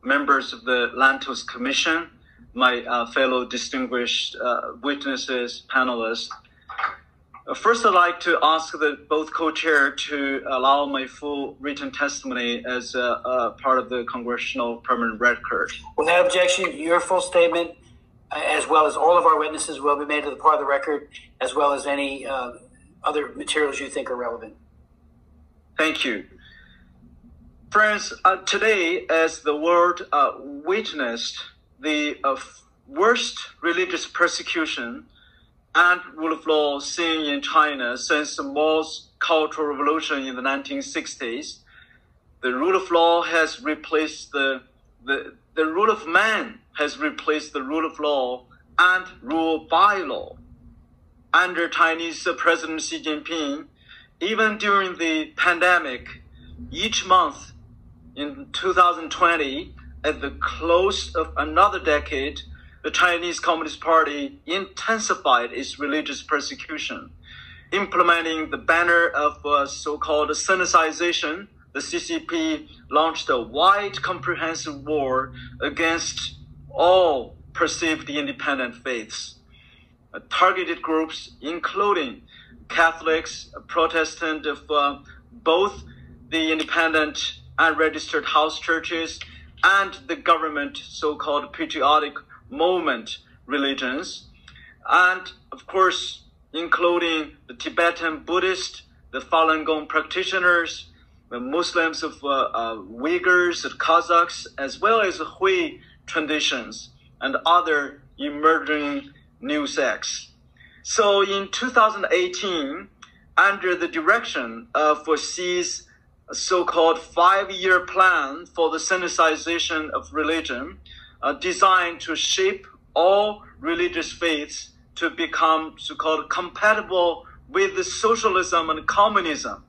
members of the Lantos Commission, my fellow distinguished witnesses, panelists. First, I'd like to ask both co-chair to allow my full written testimony as a part of the Congressional Permanent Record. Without objection, your full statement, as well as all of our witnesses, will be made to the part of the record, as well as any other materials you think are relevant. Thank you. Friends, today, as the world witnessed the worst religious persecution and rule of law seen in China since the Mao's Cultural Revolution in the 1960s, the rule of law has replaced the rule of man has replaced the rule of law and rule by law. Under Chinese President Xi Jinping, even during the pandemic, each month in 2020, at the close of another decade, the Chinese Communist Party intensified its religious persecution, implementing the banner of so-called Sinicization. The CCP launched a wide, comprehensive war against all perceived independent faiths. Targeted groups, including Catholics, Protestant of both the independent and registered house churches, and the government so-called patriotic movement religions, and of course, including the Tibetan Buddhist, the Falun Gong practitioners, the Muslims of Uyghurs, and Kazakhs, as well as Hui traditions and other emerging new sects. So in 2018, under the direction of Xi's so-called 5-year plan for the Sinicization of religion, designed to shape all religious faiths to become so-called compatible with the socialism and communism.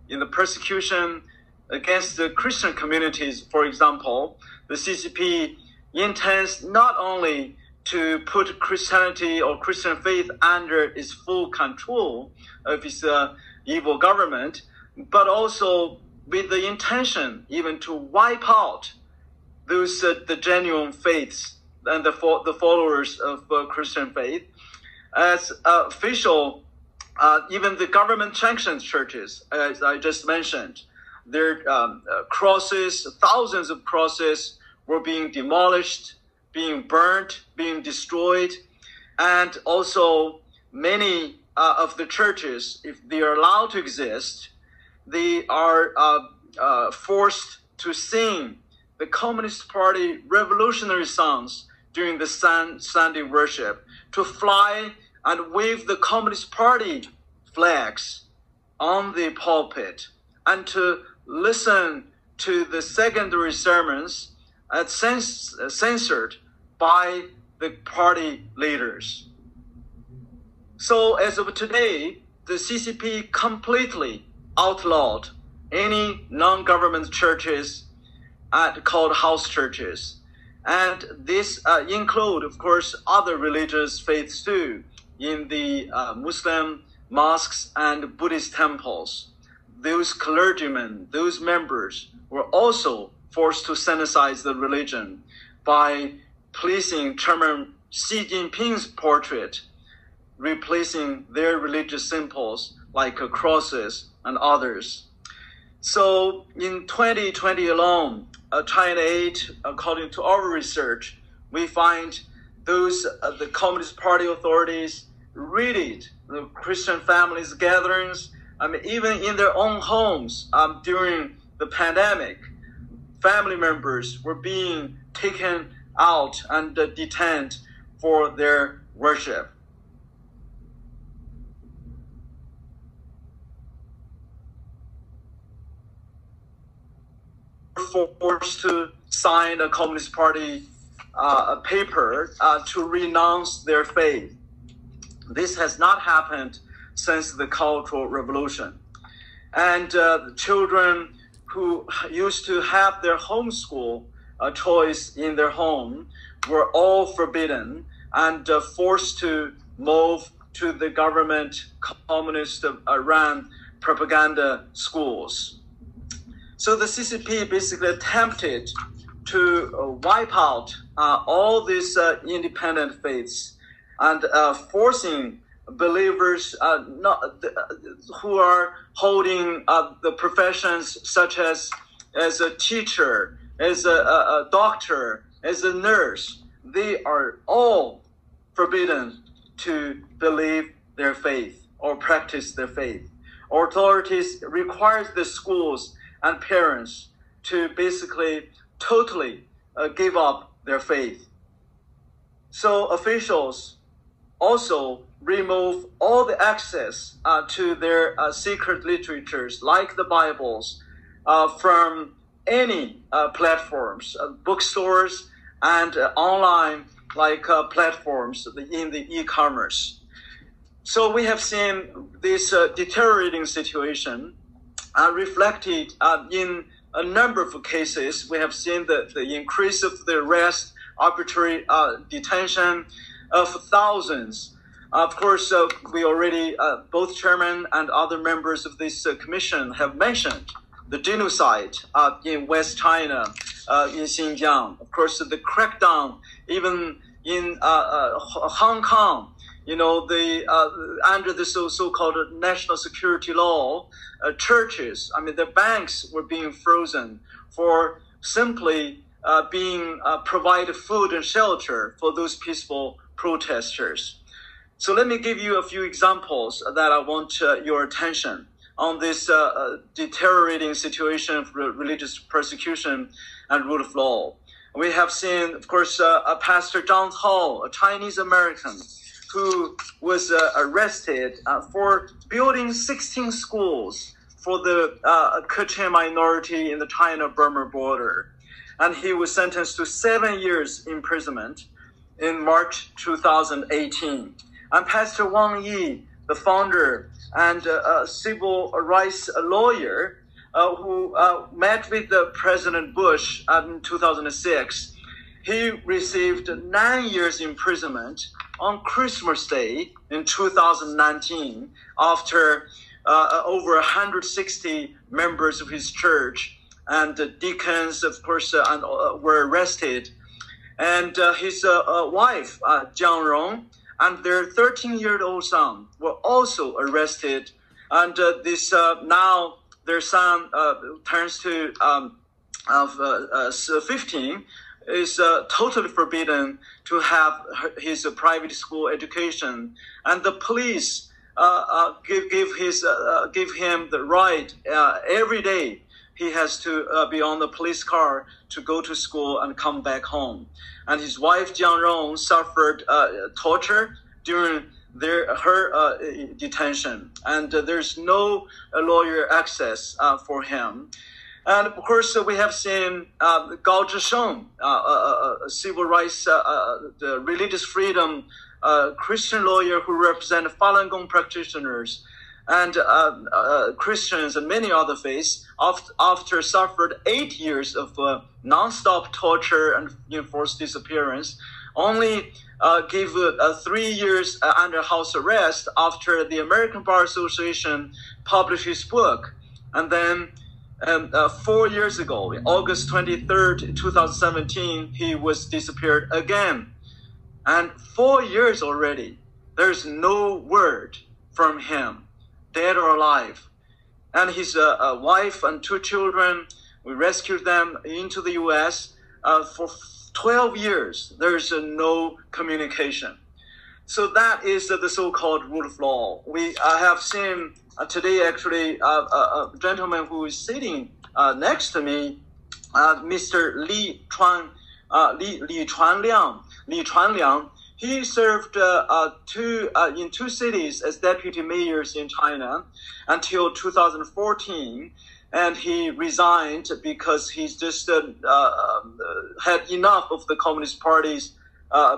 In the persecution against the Christian communities, for example, the CCP intends not only to put Christianity or Christian faith under its full control of its evil government, but also with the intention even to wipe out those the genuine faiths and the followers of Christian faith. As official, even the government-sanctioned churches, as I just mentioned, their crosses, thousands of crosses were being demolished, being burnt, being destroyed, and also many of the churches, if they are allowed to exist, they are forced to sing the Communist Party revolutionary songs during the Sunday worship, to fly and wave the Communist Party flags on the pulpit, and to listen to the secondary sermons censored by the party leaders. So as of today, the CCP completely outlawed any non-government churches called house churches. And this include, of course, other religious faiths too, in the Muslim mosques and Buddhist temples. Those clergymen, those members were also forced to sinicize the religion by placing Chairman Xi Jinping's portrait, replacing their religious symbols like crosses and others. So in 2020 alone, China Aid, according to our research, we find those the Communist Party authorities raided the Christian families' gatherings. Even in their own homes during the pandemic, family members were being taken out and detained for their worship. Forced to sign a Communist Party paper to renounce their faith. This has not happened since the Cultural Revolution. And the children who used to have their homeschool choice in their home were all forbidden and forced to move to the government communist-run propaganda schools. So the CCP basically attempted to wipe out all these independent faiths and forcing believers who are holding the professions such as a teacher, as a doctor, as a nurse, they are all forbidden to believe their faith or practice their faith. Authorities require the schools and parents to basically totally give up their faith. So officials also remove all the access to their secret literatures like the Bibles from any platforms, bookstores and online like platforms in the e-commerce. So we have seen this deteriorating situation reflected in a number of cases. We have seen the increase of the arrest, arbitrary detention of thousands. Of course, we already, both chairman and other members of this commission have mentioned the genocide in West China, in Xinjiang. Of course, the crackdown even in Hong Kong, under the so-called national security law, churches, the banks were being frozen for simply being provided food and shelter for those peaceful protesters. So let me give you a few examples that I want your attention on this deteriorating situation of religious persecution and rule of law. We have seen, of course, Pastor Zhang Hao, a Chinese American, who was arrested for building 16 schools for the Kachin minority in the China-Burma border. And he was sentenced to 7 years imprisonment in March 2018. And Pastor Wang Yi, the founder and civil rights lawyer who met with President Bush in 2006, he received 9 years imprisonment on Christmas Day in 2019 after over 160 members of his church and deacons, of course, were arrested. And his wife, Jiang Rong, and their 13-year-old son were also arrested. And this now their son turns to 15, is totally forbidden to have his private school education. And the police give him the right every day. He has to be on the police car to go to school and come back home. And his wife, Jiang Rong, suffered torture during her detention. And there's no lawyer access for him. And of course, we have seen Gao Zhisheng, a civil rights, the religious freedom Christian lawyer who represents Falun Gong practitioners and Christians and many other faiths, after suffered 8 years of non-stop torture and enforced disappearance, only gave 3 years under house arrest after the American Bar Association published his book. And then 4 years ago, August 23rd, 2017, he was disappeared again. And 4 years already, there's no word from him, dead or alive. And his wife and 2 children, we rescued them into the U.S. For 12 years. There's no communication. So that is the so-called rule of law. We have seen today, actually, a gentleman who is sitting next to me, Mr. Li Chuanliang. He served in 2 cities as deputy mayors in China until 2014, and he resigned because he's just had enough of the Communist Party's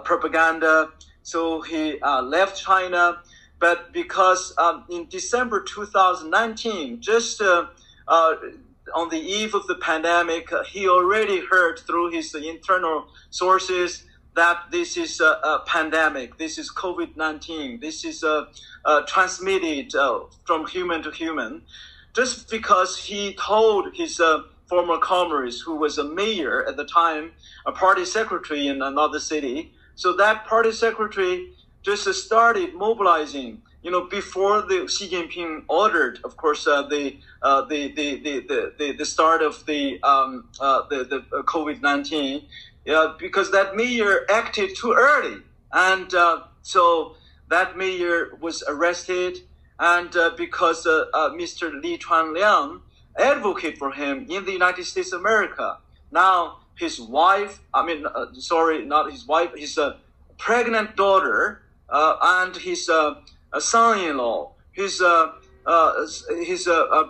propaganda. So he left China. But because in December 2019, just on the eve of the pandemic, he already heard through his internal sources that this is a pandemic, this is COVID-19, this is transmitted from human to human. Just because he told his former comrades who was a mayor at the time, a party secretary in another city. So that party secretary just started mobilizing, before the Xi Jinping ordered, of course, the start of the COVID-19, because that mayor acted too early, and so that mayor was arrested, and because Mr. Li Chuanliang advocated for him in the United States of America. Now his wife, not his wife, his pregnant daughter, and his son-in-law, his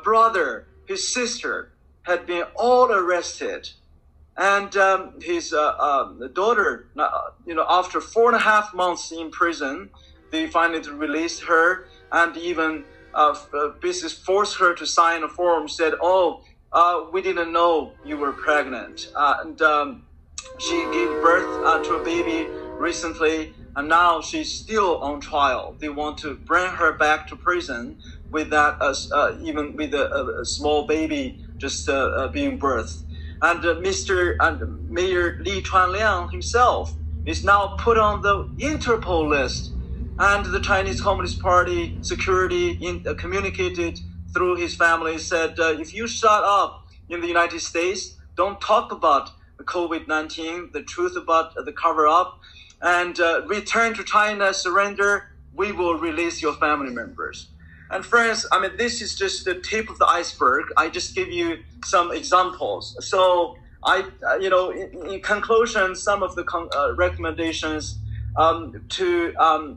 brother, his sister had been all arrested, and his daughter, after 4.5 months in prison, they finally released her, and even basically forced her to sign a form, said, we didn't know you were pregnant. And she gave birth to a baby recently, and now she's still on trial. They want to bring her back to prison with that, even with a small baby just being birthed. And Mayor Li Chuanliang himself is now put on the Interpol list. And the Chinese Communist Party security communicated through his family, said, if you shut up in the United States, don't talk about the COVID-19, the truth about the cover-up, and return to China, surrender, we will release your family members. And friends, this is just the tip of the iceberg. I just give you some examples. So in conclusion, some of the recommendations to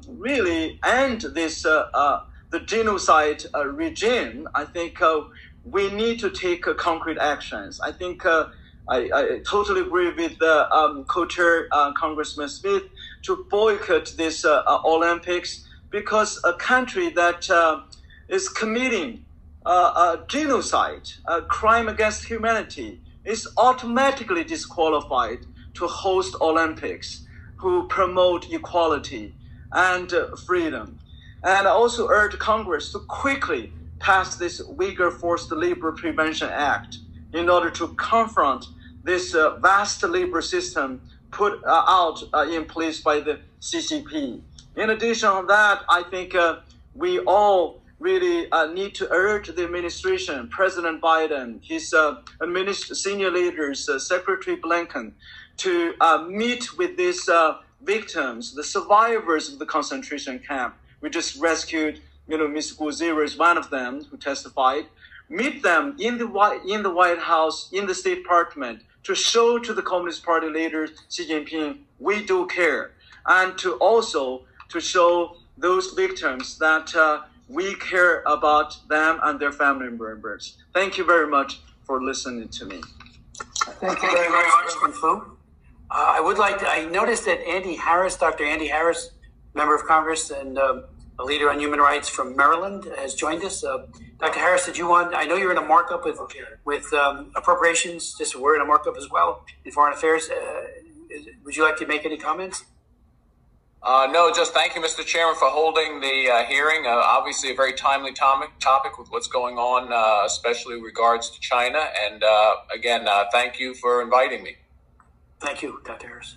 really end this the genocide regime, I think we need to take concrete actions. I think I totally agree with the co-chair Congressman Smith to boycott this Olympics, because a country that is committing a genocide, a crime against humanity, is automatically disqualified to host Olympics, who promote equality and freedom. And I also urge Congress to quickly pass this Uyghur Forced Labor Prevention Act in order to confront this vast labor system put out in place by the CCP. In addition to that, I think we all really need to urge the administration, President Biden, his senior leaders, Secretary Blinken, to meet with these victims, the survivors of the concentration camp. We just rescued, Ms. Guzira is one of them who testified. Meet them in the White House, in the State Department, to show to the Communist Party leaders, Xi Jinping, we do care, and to also to show those victims that we care about them and their family members. Thank you very much for listening to me. Thank you very much, President Fu. I noticed that Dr. Andy Harris, member of Congress and a leader on human rights from Maryland, has joined us. Dr. Harris, I know you're in a markup with appropriations, we're in a markup as well in foreign affairs. Would you like to make any comments? No, just thank you, Mr. Chairman, for holding the hearing. Obviously a very timely topic with what's going on, especially with regards to China. And again, thank you for inviting me. Thank you, Dr. Harris.